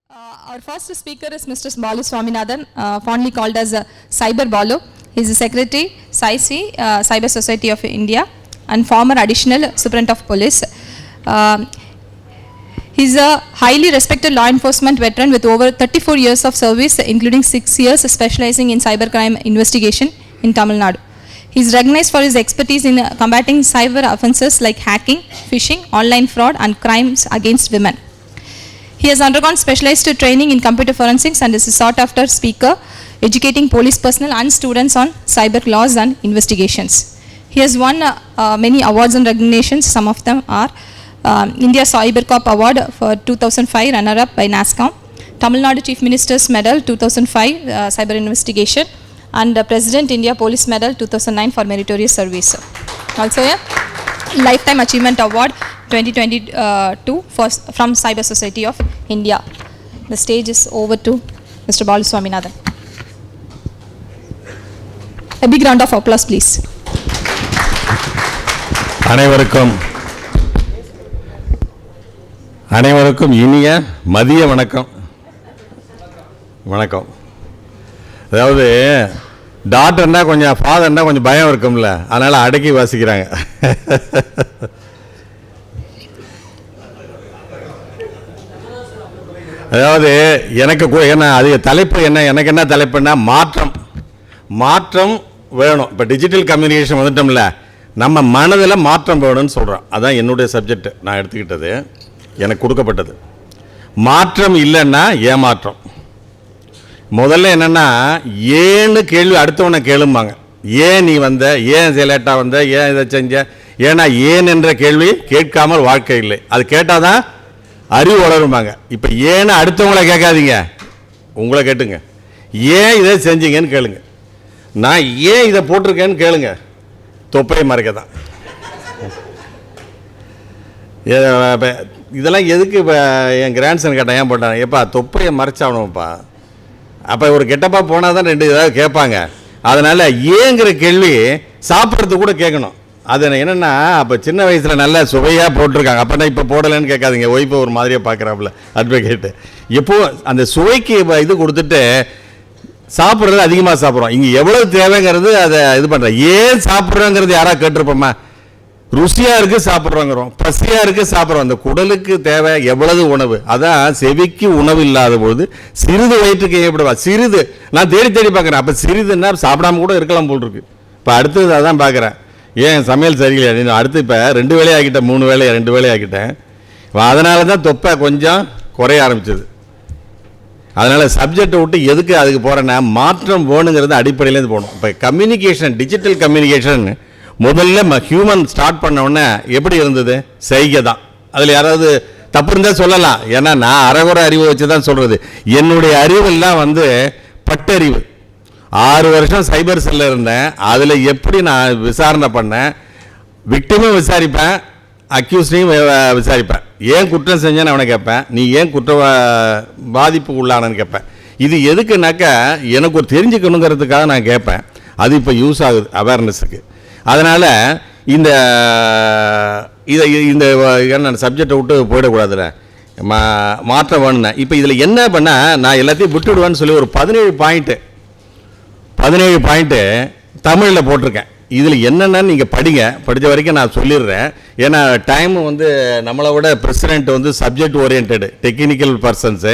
Our first speaker is Mr. Balu Swaminathan, fondly called as Cyber Balu. He is the Secretary, SAIC, Cyber Society of India, and former Additional Superintendent of Police. He is a highly respected law enforcement veteran with over 34 years of service, including 6 years specializing in cybercrime investigation in Tamil Nadu. He is recognized for his expertise in combating cyber offences like hacking, phishing, online fraud, and crimes against women. He has undergone specialized training in computer forensics and is a sought-after speaker, educating police personnel and students on cyber laws and investigations. He has won many awards and recognitions. Some of them are India Cyber Corp Award for 2005, runner-up by NASSCOM, Tamil Nadu Chief Minister's Medal 2005, Cyber Investigation, and President India Police Medal 2009 for meritorious service. Also a Lifetime Achievement Award 2022 from Cyber Society of India. The stage is over to Mr. Balu Swaminathan. A big round of applause, please. அனைவருக்கும் இனிய மதிய வணக்கம். அதாவது டாக்டர்னா கொஞ்சம் ஃபாதர்னா கொஞ்சம் பயம் இருக்கும்ல, அதனால் அடக்கி வாசிக்கிறாங்க. அதாவது எனக்கு என்ன அது தலைப்பு என்ன, எனக்கு என்ன தலைப்புன்னா மாற்றம் வேணும். இப்போ டிஜிட்டல் கம்யூனிகேஷன் வந்துட்டோம்ல, நம்ம மனதில் மாற்றம் வேணும்னு சொல்கிறோம். அதான் என்னுடைய சப்ஜெக்ட் நான் எடுத்துக்கிட்டது, எனக்கு கொடுக்கப்பட்டது. மாற்றம் இல்லைன்னா ஏமாற்றம். முதல்ல என்னென்னா ஏன்னு கேள்வி அடுத்தவனை கேளும்பாங்க. ஏன் நீ வந்த, ஏன் லேட்டாக வந்த, ஏன் இதை செஞ்ச, ஏன்னா ஏன் என்ற கேள்வி கேட்காமல் வாழ்க்கை இல்லை. அது கேட்டால் தான் அறிவு வளரும்பாங்க. இப்போ ஏன்னு அடுத்தவங்கள கேட்காதீங்க, உங்களை கேட்டுங்க. ஏன் இதை செஞ்சீங்கன்னு கேளுங்க. நான் ஏன் இதை போட்டிருக்கேன்னு கேளுங்க. தொப்பையை மறைக்க தான். இதெல்லாம் எதுக்கு? இப்போ என் கிராண்ட்சன் கேட்டான், ஏன் போட்டான்? எப்பா தொப்பையை மறைச்சாகணும்ப்பா. அப்போ ஒரு கெட்டப்பா போனால் தான் ரெண்டு ஏதாவது கேட்பாங்க. அதனால் ஏங்கிற கேள்வி சாப்பிட்றதுக்கு கூட கேட்கணும். அது என்னென்னா, அப்போ சின்ன வயசில் நல்லா சுவையாக போட்டிருக்காங்க, அப்போ நான் இப்போ போடலைன்னு கேட்காதீங்க. ஒய்ஃபை ஒரு மாதிரியாக பார்க்குறாப்புல அட்வொகேட்டு. எப்போது அந்த சுவைக்கு இது கொடுத்துட்டு சாப்பிட்றது அதிகமாக சாப்பிட்றோம். இங்கே எவ்வளோ தேவைங்கிறது அதை இது பண்ணுறேன். ஏன் சாப்பிட்றோங்கிறது யாராவது கேட்டிருப்போமா? ருசியாக இருக்குது சாப்பிட்றோங்கிறோம், பசியாக இருக்குது சாப்பிட்றோம். அந்த குடலுக்கு தேவை எவ்வளவு உணவு. அதான் செவிக்கு உணவு இல்லாத போது சிறிது வயிற்றுக்கு ஏற்படுவா. சிறிது நான் தேடி பார்க்குறேன். அப்போ சிறிதுன்னா சாப்பிடாம கூட இருக்கலாம் போல் இருக்கு. இப்போ அடுத்தது அதான் பார்க்குறேன், ஏன் சமையல் சரியில்லை. அடுத்து இப்போ 2 வேலை ஆக்கிட்டேன், 3 வேலை 2 வேலை ஆக்கிட்டேன். அதனால தான் தொப்பை கொஞ்சம் குறைய ஆரம்பிச்சது. அதனால் சப்ஜெக்டை விட்டு எதுக்கு அதுக்கு போகிறேன்னா, மாற்றம் வேணுங்கிறது அடிப்படையிலேருந்து போகணும். இப்போ கம்யூனிகேஷன், டிஜிட்டல் கம்யூனிகேஷன் முதல்ல ஹியூமன் ஸ்டார்ட் பண்ண உடனே எப்படி இருந்தது? செய்கை தான். அதில் யாராவது தப்பு இருந்தால் சொல்லலாம், ஏன்னா நான் அரைகுறை அறிவு வச்சு தான் சொல்கிறது. என்னுடைய அறிவெல்லாம் பட்டறிவு. 6 வருஷம் சைபர் செல்லில் இருந்தேன். அதில் எப்படி நான் விசாரணை பண்ணேன், விக்டிமும் விசாரிப்பேன், அக்யூஸ்டையும் விசாரிப்பேன். ஏன் குற்றம் செஞ்சேன்னு அவனை கேட்பேன், நீ ஏன் பாதிப்புக்கு உள்ளானன்னு கேட்பேன். இது எதுக்குனாக்கா எனக்கு ஒரு தெரிஞ்சுக்கணுங்கிறதுக்காக நான் கேட்பேன். அது இப்போ யூஸ் ஆகுது அவேர்னஸுக்கு. அதனால் இந்த என்ன சப்ஜெக்டை விட்டு போயிடக்கூடாதுல்ல, மாற்றம் வேணுண்ணே. இப்போ இதில் என்ன பண்ணால் நான் எல்லாத்தையும் விட்டுவிடுவேன்னு சொல்லி ஒரு 17 பாயிண்ட்டு தமிழில் போட்டிருக்கேன். இதில் என்னென்னு நீங்கள் படித்த வரைக்கும் நான் சொல்லிடுறேன். ஏன்னா டைம் நம்மளை விட president subject oriented technical persons.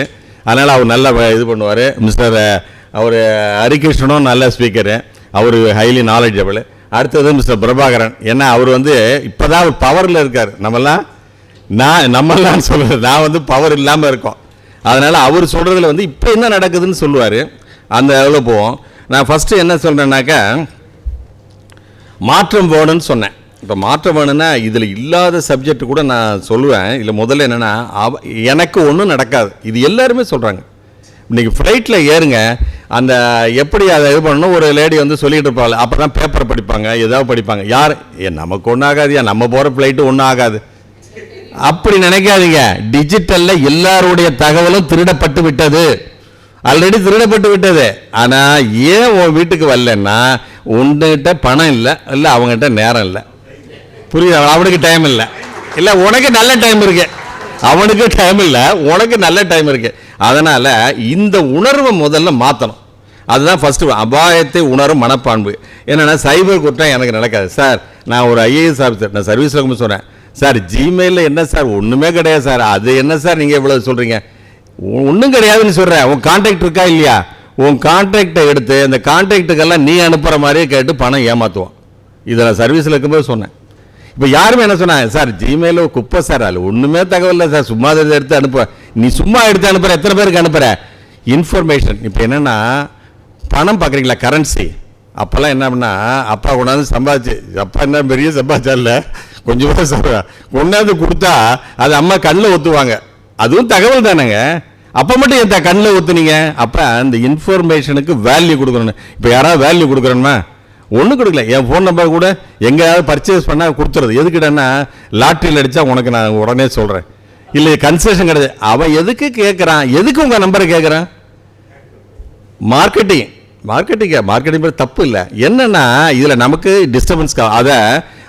அதனால் அவர் நல்லா இது பண்ணுவார். மிஸ்டர் அவர் ஹரிகிருஷ்ணனும் நல்ல ஸ்பீக்கரு, அவர் ஹைலி நாலேஜபிள். அடுத்தது மிஸ்டர் பிரபாகரன். ஏன்னா அவர் இப்போ தான் அவர் பவரில் இருக்கார். நம்மளான்னு சொல்கிறது, நான் பவர் இல்லாமல் இருக்கோம். அதனால் அவர் சொல்கிறதுல இப்போ என்ன நடக்குதுன்னு சொல்லுவார். அந்த அளவில் போவோம். நான் ஃபஸ்ட்டு என்ன சொல்கிறேன்னாக்கா, மாற்றம் வேணும்னு சொன்னேன். இப்போ மாற்றம் வேணும்னா இதில் இல்லாத சப்ஜெக்ட் கூட நான் சொல்லுவேன். இல்லை முதல்ல என்னென்னா, எனக்கு ஒன்றும் நடக்காது. இது எல்லாருமே சொல்கிறாங்க. இன்றைக்கி ஃப்ளைட்டில் ஏறுங்க, அந்த எப்படி அதை இது பண்ணணும் ஒரு லேடி சொல்லிகிட்டு இருப்பாங்க. அப்போ தான் பேப்பர் படிப்பாங்க, ஏதாவது படிப்பாங்க. யார் நமக்கு ஒன்றும் ஆகாதியா, நம்ம போகிற ஃப்ளைட்டு ஒன்றும் ஆகாது அப்படி நினைக்காதீங்க. டிஜிட்டலில் எல்லாருடைய தகவலும் திருடப்பட்டு விட்டது, ஆல்ரெடி திருடப்பட்டு விட்டது. ஆனால் ஏன் உன் வீட்டுக்கு வரலன்னா, உன்கிட்ட பணம் இல்லை, அவங்ககிட்ட நேரம் இல்லை. புரியுது? அவனுக்கு டைம் இல்லை, உனக்கு நல்ல டைம் இருக்கு. அவனுக்கு டைம் இல்லை, உனக்கு நல்ல டைம் இருக்குது. அதனால் இந்த உணர்வை முதல்ல மாற்றணும். அதுதான் ஃபஸ்ட்டு, அபாயத்தை உணரும் மனப்பான்பு. என்னென்னா சைபர் குற்றம் எனக்கு நடக்காது சார், நான் ஒரு ஐஏஎஸ் ஆஃபீஸர், நான் சர்வீஸ் ரகம்னு சொல்கிறேன் சார், ஜிமெயிலில் என்ன சார் ஒன்றுமே கிடையாது சார், அது என்ன சார் நீங்கள் இவ்வளோ சொல்கிறீங்க, ஒன்றும் கிடையாதுன்னு சொல்கிறேன். உன் கான்டாக்ட் இருக்கா இல்லையா, உன் கான்டாக்டை எடுத்து அந்த கான்டாக்டுக்கெல்லாம் நீ அனுப்புகிற மாதிரியே கேட்டு பணம் ஏமாற்றுவோம். இதை நான் சர்வீஸில் இருக்கும்போது சொன்னேன். இப்போ யாருமே என்ன சொன்னாங்க, சார் ஜிமெயிலில் குப்பை சார், அது ஒன்றுமே தகவல் இல்லை சார், சும்மா அதை எடுத்து அனுப்ப, நீ சும்மா எடுத்து அனுப்புகிற, எத்தனை பேருக்கு அனுப்புகிற இன்ஃபர்மேஷன். இப்போ என்னென்னா பணம் பார்க்குறீங்களா, கரன்சி. அப்போல்லாம் என்ன பண்ணா, அப்பா கொண்டாந்து சம்பாதிச்சு, அப்பா என்ன பெரிய சம்பாதிச்சா இல்லை, கொஞ்சமாக கொண்டாந்து கொடுத்தா அது அம்மா கண்ணில் ஒத்துவாங்க, அதுவும் தகவல் தானேங்க. அப்போ மட்டும் என் கண்ணில் ஒத்துனீங்க. அப்போ அந்த இன்ஃபர்மேஷனுக்கு வேல்யூ கொடுக்கணும். இப்போ யாராவது வேல்யூ கொடுக்குறோமா, ஒன்றும் கொடுக்கல. என் ஃபோன் நம்பர் கூட எங்கேயாவது பர்ச்சேஸ் பண்ணால் கொடுத்துறது. எதுக்கிட்டன்னா லாட்ரியில் அடித்தா உனக்கு நான் உடனே சொல்கிறேன், இல்லை கன்செஷன் கிடையாது. அவன் எதுக்கு கேட்குறான், எதுக்கு உங்கள் நம்பரை கேட்குறான்? மார்க்கெட்டிங் தப்பு இல்லை. என்னென்னா இதில் நமக்கு டிஸ்டர்பன்ஸ் அதை,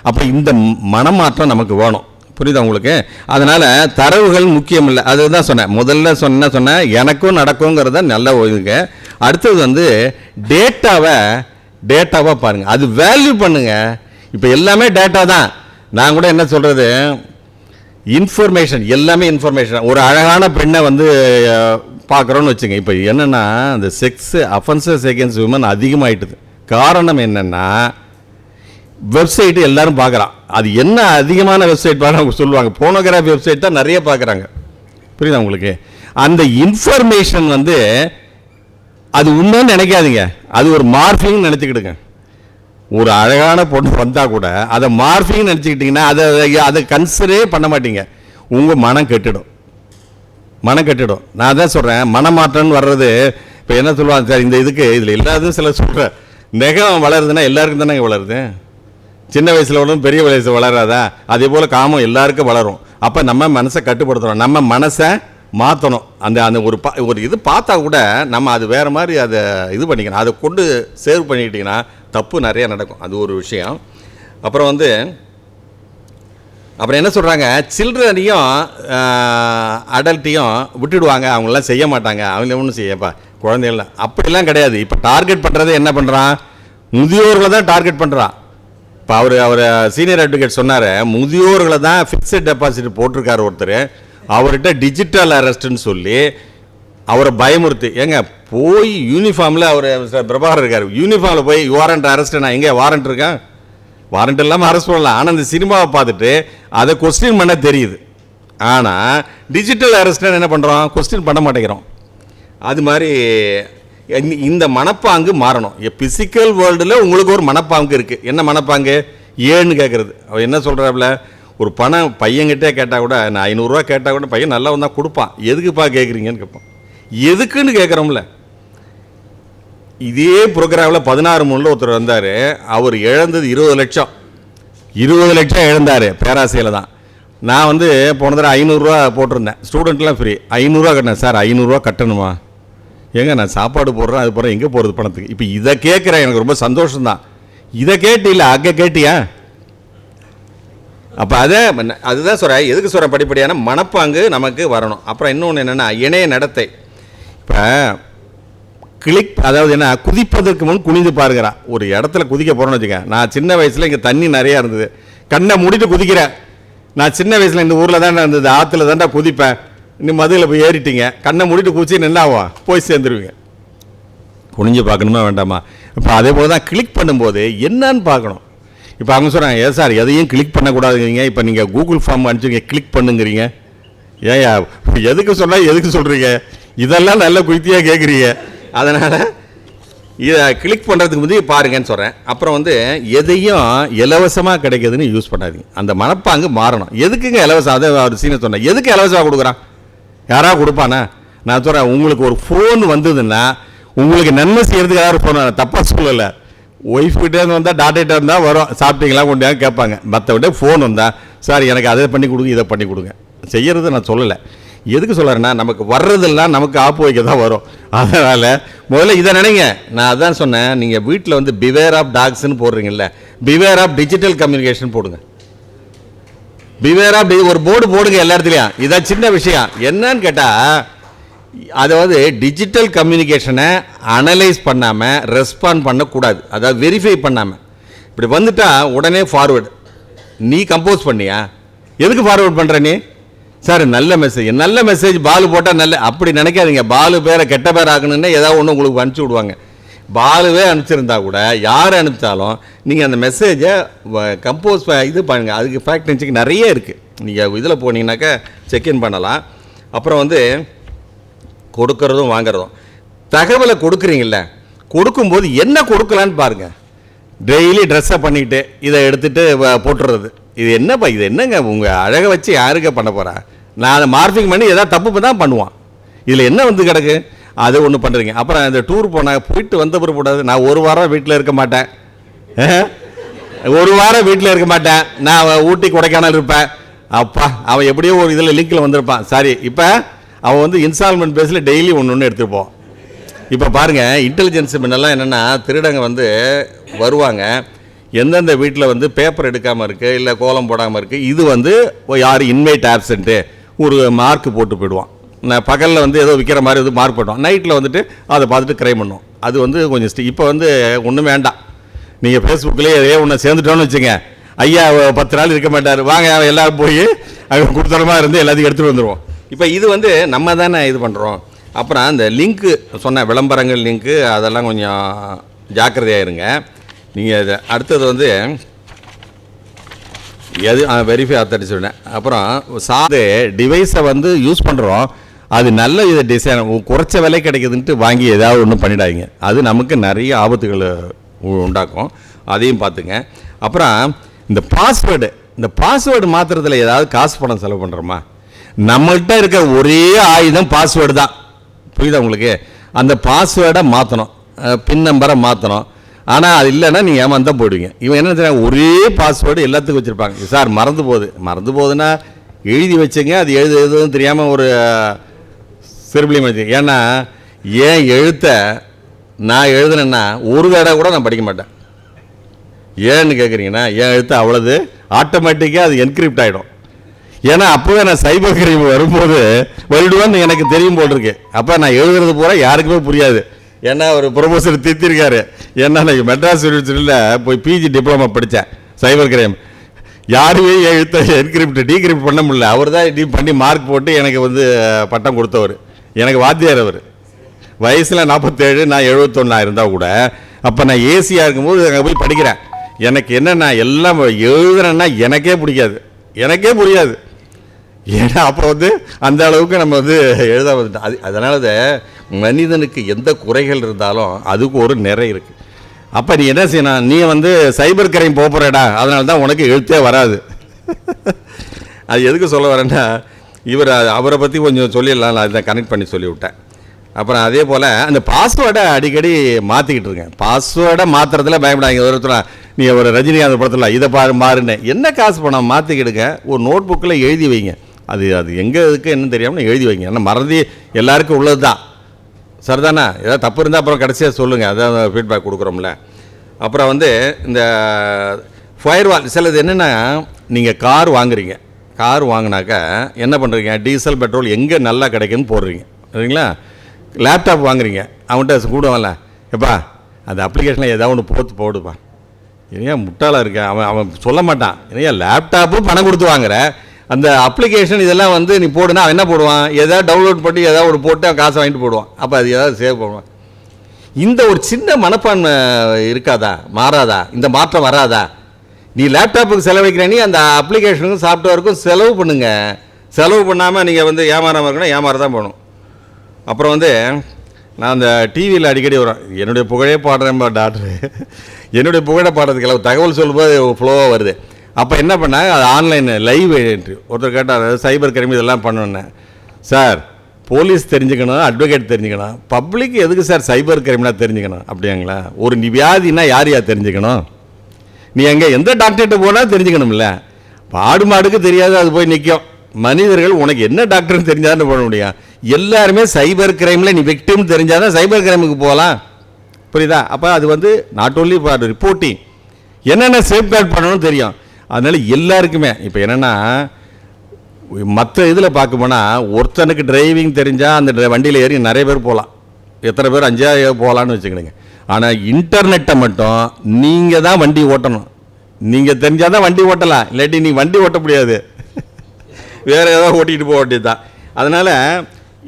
அப்போ இந்த மனமாற்றம் நமக்கு வேணும். புரியுதா உங்களுக்கு? அதனால் தரவுகள் முக்கியம் இல்லை, அதுதான் சொன்னேன். முதல்ல சொன்னேன் எனக்கும் நடக்குங்கிறத நல்ல இதுங்க. அடுத்தது வந்து டேட்டாவை பாருங்கள், அது வேல்யூ பண்ணுங்கள். இப்போ எல்லாமே டேட்டா தான். நான் கூட என்ன சொல்கிறது, இன்ஃபர்மேஷன், எல்லாமே இன்ஃபர்மேஷன். ஒரு அழகான பெண்ணை வந்து பார்க்குறோன்னு வச்சுங்க. இப்போ என்னென்னா இந்த செக்ஸ் அஃபென்சஸ் அகேன்ஸ்ட் விமன் அதிகமாகிட்டுது. காரணம் என்னென்னா வெப்சைட்டு எல்லோரும் பார்க்குறான். அது என்ன அதிகமான வெப்சைட் பார்க்க சொல்லுவாங்க, போனோகிராஃபி வெப்சைட் தான் நிறைய பார்க்குறாங்க. புரியுதா உங்களுக்கு? அந்த இன்ஃபர்மேஷன் வந்து அது உண்மைன்னு நினைக்காதீங்க, அது ஒரு மார்ஃபிங் நினச்சிக்கிடுங்க. ஒரு அழகான பொண்ணு வந்தால் கூட அதை மார்ஃபிங் நினச்சிக்கிட்டிங்கன்னா அதை கன்சிடரே பண்ண மாட்டீங்க. உங்கள் மனம் கெட்டுடும். நான் தான் சொல்கிறேன், மனமாற்றம்னு வர்றது. இப்போ என்ன சொல்லுவாங்க சார், இந்த இதுக்கு இதில் எல்லாத்தையும் சில சொல்கிறேன், நெகம் வளருதுன்னா எல்லாருக்கும் தானே வளருது. சின்ன வயசில் வளரும், பெரிய வயசில் வளராதா? அதே போல் காமம் எல்லாருக்கும் வளரும். அப்போ நம்ம மனசை கட்டுப்படுத்தணும், நம்ம மனசை மாற்றணும். அந்த ஒரு இது பார்த்தா கூட நம்ம அது வேறு மாதிரி அதை இது பண்ணிக்கணும். அதை கொண்டு சேவ் பண்ணிக்கிட்டிங்கன்னா தப்பு நிறையா நடக்கும். அது ஒரு விஷயம். அப்புறம் என்ன சொல்கிறாங்க, சில்ட்ரனையும் அடல்ட்டையும் விட்டுடுவாங்க, அவங்களாம் செய்ய மாட்டாங்க, அவங்க ஒன்றும் செய்யப்பா குழந்தைகள்லாம். அப்படிலாம் கிடையாது. இப்போ டார்கெட் பண்ணுறது என்ன பண்ணுறான், முதியோர்களை தான் டார்கெட் பண்ணுறான். இப்போ அவர் சீனியர் அட்வொகேட் சொன்னார், முதியோர்களை தான் ஃபிக்ஸட் டெபாசிட் போட்டிருக்காரு ஒருத்தர். அவர்கிட்ட டிஜிட்டல் அரெஸ்ட்டுன்னு சொல்லி அவரை பயமுறுத்தி, ஏங்க போய் யூனிஃபார்மில் அவர் பிரபாகர் இருக்கார், யூனிஃபார்மில் போய் வாரண்ட் அரெஸ்ட்டுனா எங்கே வாரண்ட் இருக்கேன், வாரண்ட் இல்லாமல் அரெஸ்ட் பண்ணலாம். ஆனால் இந்த சினிமாவை பார்த்துட்டு அதை கொஸ்டின் பண்ண தெரியுது. ஆனால் டிஜிட்டல் அரெஸ்ட்னா என்ன பண்ணுறோம், கொஸ்டின் பண்ண மாட்டேங்கிறோம். அது மாதிரி இந்த மனப்பாங்கு மாறணும். பிசிக்கல் வேர்ல்டில் உங்களுக்கு ஒரு மனப்பாங்கு இருக்குது. என்ன மனப்பாங்கு? ஏன்னு கேட்குறது. அவர் என்ன சொல்கிறாப்புல, ஒரு பணம் பையன்கிட்டே கேட்டால் கூட, நான் 500 ரூபா கேட்டால் கூட பையன் நல்லா வந்தால் கொடுப்பான். எதுக்குப்பா கேட்குறீங்கன்னு கேட்பான். எதுக்குன்னு கேட்குறோம்ல. இதே ப்ரோக்ராமில் 16 ஒருத்தர் வந்தார், அவர் இழந்தது 20 லட்சம் இழந்தார் பேராசையில் தான். நான் வந்து போன தடவை 500 ரூபா போட்டிருந்தேன், ஸ்டூடெண்ட்லாம் ஃப்ரீ. 500 ரூபா கட்டினேன். சார் 500 ரூபா கட்டணுமா? ஏங்க நான் சாப்பாடு போடுறேன், அது போகிறேன், எங்கே போகிறது பணத்துக்கு? இப்போ இதை கேட்குறேன், எனக்கு ரொம்ப சந்தோஷம்தான். இதை கேட்டு இல்லை அங்கே கேட்டியா? அப்போ அதுதான் சொல்கிறேன். எதுக்கு சொல்கிறேன், படிப்படியான மனப்பாங்கு நமக்கு வரணும். அப்புறம் இன்னொன்று என்னென்னா இணைய நடத்தை. இப்போ அதாவது என்ன, குதிப்பதற்கு முன் குனிந்து பாருங்கிறான். ஒரு இடத்துல குதிக்க போகிறோன்னு வச்சுக்க. நான் சின்ன வயசில் இங்கே தண்ணி நிறையா இருந்தது, கண்ணை மூடிட்டு குதிக்கிறேன். நான் சின்ன வயசில் இந்த ஊரில் தான் இருந்தது, ஆற்றுல தான்டா குதிப்பேன். இன்னும் மதுவில் போய் ஏறிட்டீங்க, கண்ணை மூடிட்டு குதிச்சு நின்னாவும் போய் சேர்ந்துருவீங்க. குனிஞ்சு பார்க்கணுமா வேண்டாமா? இப்போ அதே போல் தான் கிளிக் பண்ணும்போது என்னன்னு பார்க்கணும். இப்போ அவங்க சொல்கிறாங்க, ஏன் சார் எதையும் கிளிக் பண்ணக்கூடாதுங்கிறீங்க, இப்போ நீங்கள் கூகுள் ஃபார்ம் அனுப்பிச்சிங்க கிளிக் பண்ணுங்கிறீங்க. ஏயா எதுக்கு சொன்னால் எதுக்கு சொல்கிறீங்க? இதெல்லாம் நல்ல குயித்தியாக கேட்குறீங்க. அதனால் இதை கிளிக் பண்ணுறதுக்கு முந்தைய பாருங்கன்னு சொல்கிறேன். அப்புறம் எதையும் இலவசமாக கிடைக்கிதுன்னு யூஸ் பண்ணாதீங்க. அந்த மனப்பாங்கு மாறணும். எதுக்குங்க இலவசம்? அதை அவர் சீனை சொன்னேன், எதுக்கு இலவசமாக கொடுக்குறான்? யாராவது கொடுப்பானா? நான் சொல்கிறேன், உங்களுக்கு ஒரு ஃபோன் வந்ததுன்னா உங்களுக்கு நன்மை செய்கிறதுக்கு யாரும் ஃபோன், தப்பாக சொல்லலை. ஒய்ஃப் கிட்டேருந்து வந்தால் டாட்டா இருந்தால் வரும், சாப்பிட்டீங்களா கொண்டு கேட்பாங்க. மற்றவிட ஃபோன் வந்தால் சார் எனக்கு அதை பண்ணி கொடுங்க, இதை பண்ணி கொடுங்க, செய்கிறது நான் சொல்லலை. எதுக்கு சொல்கிறேன்னா, நமக்கு வர்றதெல்லாம் நமக்கு ஆப்பு வைக்க தான் வரும். அதனால் முதல்ல இதை நினைங்க. நான் அதான் சொன்னேன், நீங்கள் வீட்டில் பிவேர் ஆஃப் டாக்ஸ்ன்னு போடுறீங்கல்ல, பிவேர் ஆஃப் டிஜிட்டல் கம்யூனிகேஷன் போடுங்க. பிவேர் ஆஃப் ஒரு போர்டு போடுங்க எல்லா இடத்துலையும். இதான் சின்ன விஷயம். என்னன்னு கேட்டால், அதாவது டிஜிட்டல் கம்யூனிகேஷனை அனலைஸ் பண்ணாமல் ரெஸ்பாண்ட் பண்ணக்கூடாது, அதாவது வெரிஃபை பண்ணாமல். இப்படி வந்துட்டா உடனே ஃபார்வேர்டு. நீ கம்போஸ் பண்ணியா, எதுக்கு ஃபார்வேர்ட் பண்ணுற நீ? சார் நல்ல மெசேஜ் பாலு போட்டால் நல்ல, அப்படி நினைக்காதீங்க. பாலு பேரை கெட்ட பேர் ஆகணுன்னு ஏதாவது ஒன்று உங்களுக்கு அனுப்பிச்சி விடுவாங்க. பாலுவே அனுப்பிச்சிருந்தா கூட யார் அனுப்பிச்சாலும் நீங்கள் அந்த மெசேஜை கம்போஸ் இது பண்ணுங்கள். அதுக்கு ஃபேக்ட் செக் நிறைய இருக்குது. நீங்கள் இதில் போனீங்கன்னாக்கா செக்இன் பண்ணலாம். அப்புறம் வந்து கொடுக்கறதும் வாங்கிறதும், தகவலை கொடுக்குறீங்கள, கொடுக்கும்போது என்ன கொடுக்கலான்னு பாருங்கள். டெய்லி ட்ரெஸ்ஸை பண்ணிக்கிட்டு இதை எடுத்துகிட்டு போட்டுறது, இது என்னப்பா, இது என்னங்க உங்கள் அழகை வச்சு யாருக்க பண்ண போகிறா? நான் அதை மார்பிங் பண்ணி எதாவது தப்பு தான் பண்ணுவான். இதில் என்ன வந்து கிடக்கு? அது ஒன்று பண்ணுறீங்க. அப்புறம் இந்த டூர் போயிட்டு வந்த பிறகு போடாது. நான் ஒரு வாரம் வீட்டில் இருக்க மாட்டேன், நான் ஊட்டி கொடைக்கானல் இருப்பேன். அப்பா, அவன் எப்படியோ ஒரு இதில் லிங்கில் வந்திருப்பான். சாரி, இப்போ அவன் வந்து இன்ஸ்டால்மெண்ட் பேஸில் டெய்லி ஒன்று எடுத்துப்போம். இப்போ பாருங்கள், இன்டெலிஜென்ஸ் முன்னெல்லாம் என்னென்னா, திருடங்க வந்து வருவாங்க, எந்தெந்த வீட்டில் வந்து பேப்பர் எடுக்காமல் இருக்குது, இல்லை கோலம் போடாமல் இருக்குது, இது வந்து யார் இன்வைட் ஆப்சண்ட்டு ஒரு மார்க் போட்டு போயிடுவான். நான் பகலில் வந்து ஏதோ விற்கிற மாதிரி இது மார்க் போட்டோம், நைட்டில் வந்துட்டு அதை பார்த்துட்டு கிரைம் பண்ணோம். அது வந்து கொஞ்சம் இப்போ வந்து ஒன்றும் வேண்டாம். நீங்கள் ஃபேஸ்புக்லேயே ஏதோ ஒன்று சேர்ந்துட்டோன்னு வச்சுங்க, ஐயா 10 நாள் இருக்க மாட்டார், வாங்க எல்லோரும் போய் அங்கே கொடுத்தரமாக இருந்து எல்லாத்தையும் எடுத்துகிட்டு வந்துடுவோம். இப்போ இது வந்து நம்ம தானே இது பண்ணுறோம். அப்புறம் அந்த லிங்க்கு சொன்ன விளம்பரங்கள் லிங்க்கு அதெல்லாம் கொஞ்சம் ஜாக்கிரதையாக இருங்க. நீங்கள் இது அடுத்தது வந்து எது வெரிஃபை ஆத்தரிச்சு சொன்னேன். அப்புறம் டிவைஸை வந்து யூஸ் பண்ணுறோம், அது நல்ல இது டிசைன் குறைச்ச விலை கிடைக்குதுன்ட்டு வாங்கி ஏதாவது ஒன்று பண்ணிடாதீங்க. அது நமக்கு நிறைய ஆபத்துகளை உண்டாக்கும், அதையும் பார்த்துங்க. அப்புறம் இந்த பாஸ்வேர்டு மாத்திரத்தில் ஏதாவது காசு பணம் செலவு பண்ணுறோமா? நம்மள்கிட்ட இருக்க ஒரே ஆயுதம் பாஸ்வேர்டு தான், புரியுதா உங்களுக்கு? அந்த பாஸ்வேர்டை மாற்றணும், பின் நம்பரை மாற்றணும். ஆனால் அது இல்லைன்னா நீங்கள் ஏமாந்தான் போயிடுவீங்க. இவன் என்ன தெரியும், ஒரே பாஸ்வேர்டு எல்லாத்துக்கும் வச்சுருப்பாங்க. சார் மறந்து போகுதுன்னா எழுதி வச்சுங்க, அது எழுதுன்னு தெரியாமல் ஒரு சிறுபிளியம் வச்சு. ஏன்னா ஏன் எழுத்தை நான் எழுதுனேன்னா ஒரு தடவை கூட நான் படிக்க மாட்டேன். ஏன்னு கேட்குறீங்கன்னா, என் எழுத்து அவ்வளோது ஆட்டோமேட்டிக்காக அது என்கிரிப்ட் ஆகிடும். ஏன்னா அப்போவே நான் சைபர் கிரைம் வரும்போது வருடுவான்னு எனக்கு தெரியும் போட்டிருக்கு. அப்போ நான் எழுதுறது பூரா யாருக்குமே புரியாது. ஏன்னா ஒரு ப்ரொஃபஸர் திருத்திருக்காரு. ஏன்னா நான் மெட்ராஸ் யூனிவர்சிட்டியில் போய் பிஜி டிப்ளமா படித்தேன் சைபர் கிரைம். யாருமே எழுத்த டீக்ரிப்ட் பண்ண முடியல. அவர் தான் பண்ணி மார்க் போட்டு எனக்கு வந்து பட்டம் கொடுத்தவர். எனக்கு வாத்தியார் அவர். வயசில் 47, நான் 71 இருந்தால் கூட அப்போ நான் ஏசியாக இருக்கும்போது அங்கே போய் படிக்கிறேன். எனக்கு என்னென்னா எல்லாம் எழுதுனேன்னா எனக்கே புரியாது. ஏன்னா அப்போ வந்து அந்த அளவுக்கு நம்ம வந்து எழுத வந்துட்டோம். அதனால மனிதனுக்கு எந்த குறைகள் இருந்தாலும் அதுக்கு ஒரு நிறை இருக்குது. அப்போ நீ என்ன செய்யணும், நீ வந்து சைபர் கிரைம் போகிறடா, அதனால தான் உனக்கு எழுத்தே வராது. அது எதுக்கு சொல்ல வரேன்னா, அவரை பற்றி கொஞ்சம் சொல்லிடலாம், அதை கனெக்ட் பண்ணி சொல்லிவிட்டேன். அப்புறம் அதே போல் அந்த பாஸ்வேர்டை அடிக்கடி மாற்றிக்கிட்டு இருக்கேன். பாஸ்வேர்டை மாற்றுறதுல பயப்படாங்க. ஒரு நீ ஒரு ரஜினிகாந்த் படத்தில் இதை மாறுன்னு என்ன காசு பணம் மாற்றிக்கிடுங்க, ஒரு நோட் புக்கில் எழுதி வைங்க. அது எங்கே இருக்குது என்ன தெரியாமல் எழுதி வைங்க. ஏன்னா மறந்து எல்லாருக்கும் உள்ளது தான், சரிதானே? ஏதாவது தப்பு இருந்தால் அப்புறம் கடைசியாக சொல்லுங்கள், அதான் ஃபீட்பேக் கொடுக்குறோம்ல. அப்புறம் வந்து இந்த ஃபயர்வால் சிலது என்னென்னா, நீங்கள் கார் வாங்கினாக்கா என்ன பண்ணுறீங்க, டீசல் பெட்ரோல் எங்கே நல்லா கிடைக்குன்னு போடுறீங்க, சரிங்களா? லேப்டாப் வாங்குறீங்க, அவன்கிட்ட கூடுவான்ல, எப்பா அந்த அப்ளிகேஷனில் ஏதாவது ஒன்று போடுப்பா. ஏன் முட்டாளாக இருக்கேன், அவன் சொல்ல மாட்டான். ஏன் லேப்டாப்பும் பணம் கொடுத்து வாங்குற, அந்த அப்ளிகேஷன் இதெல்லாம் வந்து நீ போடுனா அவன் என்ன போடுவான், ஏதாவது டவுன்லோட் பண்ணி ஏதாவது ஒரு போட்டு அவன் காசை வாங்கிட்டு போடுவான். அப்போ அது ஏதாவது சேவ் பண்ணுவான். இந்த ஒரு சின்ன மனப்பான்மை இருக்காதா, மாறாதா, இந்த மாற்றம் வராதா? நீ லேப்டாப்புக்கு செலவழிக்கிற, நீ அந்த அப்ளிகேஷனுக்கும் சாஃப்ட்வேருக்கும் செலவு பண்ணுங்க. செலவு பண்ணாமல் நீங்கள் வந்து ஏமாறாமல் இருக்கணும், ஏமாற தான் போகணும். அப்புறம் வந்து நான் அந்த டிவியில் அடிக்கடி வரும், என்னுடைய புகழே பாடுறேன் டாக்டரு, என்னுடைய புகழை பாடுறதுக்கு தகவல் சொல்லும்போது ஃப்ளோவாக வருது. அப்போ என்ன பண்ணாங்க, அது ஆன்லைன் லைவ் என்ட்ரி. ஒருத்தர் கேட்டார், சைபர் கிரைம் இதெல்லாம் பண்ணோன்னேன். சார் போலீஸ் தெரிஞ்சுக்கணும், அட்வொகேட் தெரிஞ்சுக்கணும், பப்ளிக் எதுக்கு சார் சைபர் கிரைம்லாம் தெரிஞ்சுக்கணும்? அப்படியாங்களா? ஒரு வியாதினா யார் தெரிஞ்சுக்கணும்? நீ எந்த டாக்டர்கிட்ட போனால் தெரிஞ்சுக்கணும்ல. மாடுக்கு தெரியாது, அது போய் நிற்கும். மனிதர்கள் உனக்கு என்ன டாக்டர்னு தெரிஞ்சாதான் போட முடியும். எல்லாருமே சைபர் கிரைமில் நீ விக்டிம் தெரிஞ்சாதான் சைபர் கிரைமுக்கு போகலாம், புரியுதா? அப்போ அது வந்து நாட் ஓன்லி ஃபார் ரிப்போர்ட்டிங், என்னென்ன சேஃப்கார்ட் பண்ணணும்னு தெரியும். அதனால் எல்லாருக்குமே இப்போ என்னென்னா, மற்ற இதில் பார்க்க போனால் ஒருத்தனுக்கு டிரைவிங் தெரிஞ்சால் அந்த வண்டியில் ஏறி நிறைய பேர் போகலாம், எத்தனை பேர் 5 போகலான்னு வச்சுக்கிடுங்க. ஆனால் இன்டர்நெட்டை மட்டும் நீங்கள் தான் வண்டி ஓட்டணும், நீங்கள் தெரிஞ்சால் தான் வண்டி ஓட்டலாம், இல்லாட்டி நீ வண்டி ஓட்ட முடியாது, வேறு ஏதாவது ஓட்டிகிட்டு போக வேண்டியது தான். அதனால்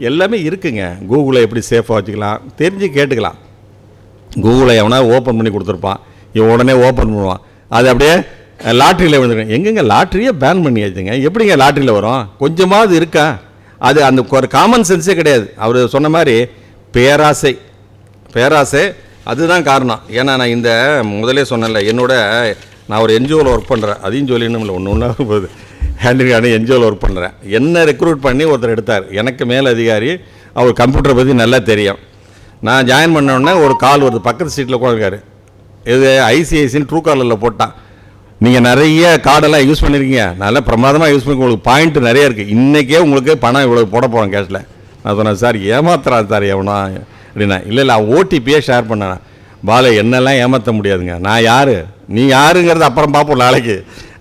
எல்லாமே இருக்குங்க. கூகுளை எப்படி சேஃபாக வச்சுக்கலாம் தெரிஞ்சு கேட்டுக்கலாம். கூகுளை எவனா ஓப்பன் பண்ணி கொடுத்துருப்பான், இவன் உடனே ஓப்பன் பண்ணுவான், அது அப்படியே லாட்ரியில் விழுந்துருக்கேன். எங்கெங்க லாட்ரியே பேன் பண்ணியாச்சுங்க, எப்படிங்க லாட்ரியில் வரும்? கொஞ்சமாவது இருக்கா? அது அந்த ஒரு காமன் சென்ஸே கிடையாது. அவர் சொன்ன மாதிரி பேராசை அதுதான் காரணம். ஏன்னா நான் இந்த முதலே சொன்னேன்ல, நான் ஒரு என்ஜிஓவில் ஒர்க் பண்ணுறேன், அதையும் சொல்லிடணும் இல்லை, ஒன்று போகுது, ஹேண்டில் என்ஜிஓவில் ஒர்க் பண்ணுறேன். என்ன ரெக்ரூட் பண்ணி ஒருத்தர் எடுத்தார், எனக்கு மேல் அதிகாரி, அவர் கம்ப்யூட்டரை பற்றி நல்லா தெரியும். நான் ஜாயின் பண்ணோடனே ஒரு கால் வருது, பக்கத்து சீட்டில் உட்காந்துருக்காரு, இது ஐசிஐசின்னு ட்ரூ காலரில் போட்டான், நீங்கள் நிறைய கார்டெல்லாம் யூஸ் பண்ணியிருக்கீங்க, நல்லா பிரமாதமாக யூஸ் பண்ணி உங்களுக்கு பாயிண்ட் நிறைய இருக்குது, இன்றைக்கே உங்களுக்கு பணம் இவ்வளோ போட போகிறோம் கேஷில். நான் சொன்னேன், சார் ஏமாத்துறான் சார் எவனா அப்படின்னா. இல்லை அவன் ஓடிபியே ஷேர் பண்ணான். பாலை என்னெல்லாம் ஏமாற்ற முடியாதுங்க, நான் யார் நீ யாருங்கிறது அப்புறம் பார்ப்போம் நாளைக்கு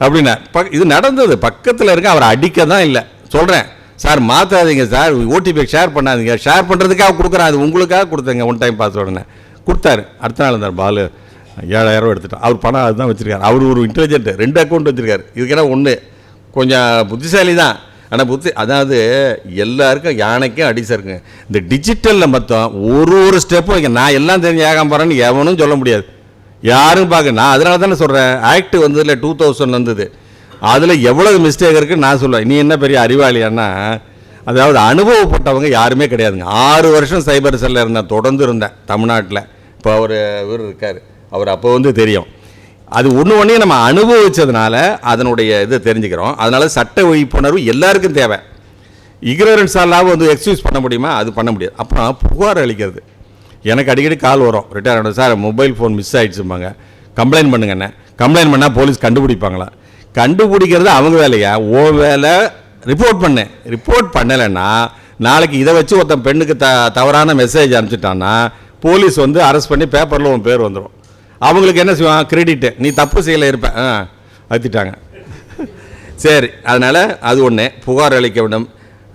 அப்படின்னா. இது நடந்தது, பக்கத்தில் இருக்க, அவரை அடிக்க தான் இல்லை சொல்கிறேன், சார் மாற்றாதீங்க சார், ஓடிபி ஷேர் பண்ணாதீங்க, ஷேர் பண்ணுறதுக்காக கொடுக்குறேன், அது உங்களுக்காக கொடுத்தேங்க, ஒன் டைம் பாஸ்வேர்டுன்னு கொடுத்தாரு. அடுத்த நாள் இருந்தார் பாலு 7,000 எடுத்துட்டான். அவர் பணம் அதுதான் வச்சுருக்காரு. அவர் ஒரு இன்டெலிஜென்ட், 2 அக்கௌண்ட் வச்சுருக்காரு. இதுக்கேன்னா ஒன்று கொஞ்சம் புத்திசாலி தான், ஆனால் அதாவது எல்லாருக்கும் யானைக்கும் அடிசருக்குங்க. இந்த டிஜிட்டலில் மொத்தம் ஒரு ஸ்டெப்பும் நான் எல்லாம் தெரிஞ்சு ஏகாம போகிறேன்னு எவனும் சொல்ல முடியாது, யாரும் பார்க்க. நான் அதனால தானே சொல்கிறேன், ஆக்ட் வந்ததில் 2000 வந்தது, அதில் எவ்வளவு மிஸ்டேக் இருக்குன்னு நான் சொல்லுவேன். நீ என்ன பெரிய அறிவாளியானா, அதாவது அனுபவப்பட்டவங்க யாருமே கிடையாதுங்க. 6 வருஷம் சைபர் செல்லில் இருந்தேன், தொடர்ந்து இருந்தேன் தமிழ்நாட்டில். இப்போ இவர் இருக்கார், அவர் அப்போ தெரியும். அது ஒன்றையும் நம்ம அனுபவித்ததுனால அதனுடைய இதை தெரிஞ்சுக்கிறோம். அதனால் சட்ட விழிப்புணர்வு எல்லாருக்கும் தேவை. இக்னரன்ஸாலாம் எக்ஸ்கியூஸ் பண்ண முடியுமா? அது பண்ண முடியாது. அப்புறம் புகார் அளிக்கிறது, எனக்கு அடிக்கடி கால் வரும், ரிட்டையர் ஆகிடும் சார், மொபைல் ஃபோன் மிஸ் ஆகிடுச்சுப்பாங்க, கம்ப்ளைண்ட் பண்ணுங்கண்ணே. கம்ப்ளைண்ட் பண்ணால் போலீஸ் கண்டுபிடிப்பாங்களா? கண்டுபிடிக்கிறது அவங்க வேலையா? ஓ வேலை ரிப்போர்ட் பண்ணலைன்னா நாளைக்கு இதை வச்சு ஒருத்தன் பெண்ணுக்கு தவறான மெசேஜ் அனுப்பிச்சிட்டான்னா போலீஸ் அரெஸ்ட் பண்ணி பேப்பரில் உன் பேர் வந்துடும். அவங்களுக்கு என்ன செய்வான்? கிரெடிட்டு, நீ தப்பு செய்யலை இருப்பேன், அழுத்திட்டாங்க. சரி, அதனால் அது ஒன்று, புகார் அளிக்க வேண்டும்.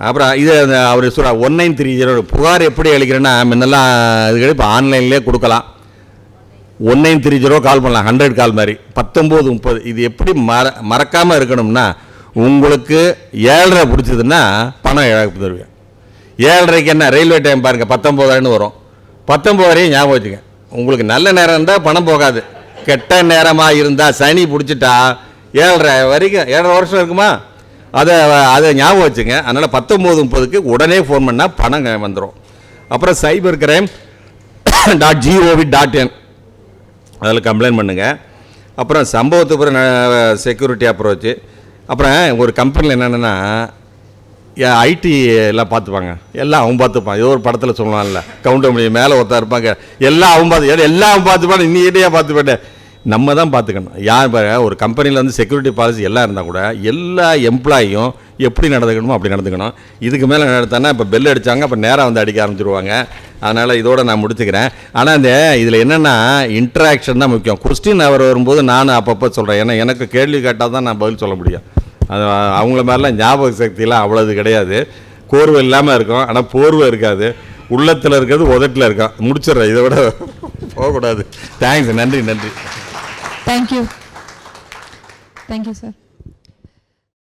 அப்புறம் இது அவர் சொல்கிறார் 1930 புகார் எப்படி அளிக்கிறேன்னா, முன்னெல்லாம் இதுக்கு இப்போ ஆன்லைன்லேயே கொடுக்கலாம். 1930 கால் பண்ணலாம், 100 கால் மாதிரி. 1930 இது எப்படி மறக்காமல் இருக்கணும்னா, உங்களுக்கு 7:30 பிடிச்சதுன்னா பணம் இழப்பு தருவேன். 7:30க்கு என்ன ரயில்வே டைம் பாருங்கள், 19:30 வரும். 19 வரையும் ஞாபகம் வச்சுங்க. உங்களுக்கு நல்ல நேரம் இருந்தால் பணம் போகாது, கெட்ட நேரமாக இருந்தால் சனி பிடிச்சிட்டா 7:30 வரைக்கும் 7.5 வருஷம் இருக்குமா, அதை ஞாபகம் வச்சுங்க. அதனால் 19:30க்கு உடனே ஃபோன் பண்ணால் பணம் வந்துடும். அப்புறம் cybercrime.gov.in அதில் கம்ப்ளைண்ட் பண்ணுங்கள். அப்புறம் சம்பவத்துக்கு பிறகு செக்யூரிட்டி அப்ரோச்சு. அப்புறம் ஒரு கம்பெனியில் என்னென்னா ஐடி எல்லாம் பார்த்துப்பாங்க, எல்லாம் அவன் பார்த்துப்பான். ஏதோ ஒரு படத்தில் சொல்லலாம்ல, கவுண்டர் மணி மேலே ஒருத்தா இருப்பாங்க, எல்லாம் அவன் பார்த்துப்பான், நீ இடையே பார்த்துப்பேன். நம்ம தான் பார்த்துக்கணும். யார் ஒரு கம்பெனியில் செக்யூரிட்டி பாலிசி எல்லாம் இருந்தால் கூட எல்லா எம்ப்ளாயும் எப்படி நடந்துக்கணுமோ அப்படி நடந்துக்கணும். இதுக்கு மேலே நடத்தானா இப்போ பெல் அடித்தாங்க, அப்போ நேராக அடிக்க ஆரம்பிச்சிருவாங்க. அதனால் இதோடு நான் முடிச்சுக்கிறேன். ஆனால் இதில் என்னென்னா இன்ட்ராக்ஷன் தான் முக்கியம். கொஸ்டின் அவர் வரும்போது நான் அப்பப்போ சொல்கிறேன், ஏன்னா எனக்கு கேள்வி கேட்டால் தான் நான் பதில் சொல்ல முடியும். அது அவங்கள மாதிரிலாம் ஞாபக சக்தியெலாம் அவ்வளோது கிடையாது. கோர்வை இல்லாமல் இருக்கும், ஆனால் போர்வை இருக்காது. உள்ளத்தில் இருக்கிறது உதட்டில் இருக்கும். முடிச்சிடுறேன், இதை விட போகக்கூடாது. தேங்க்ஸ், நன்றி. Thank you sir.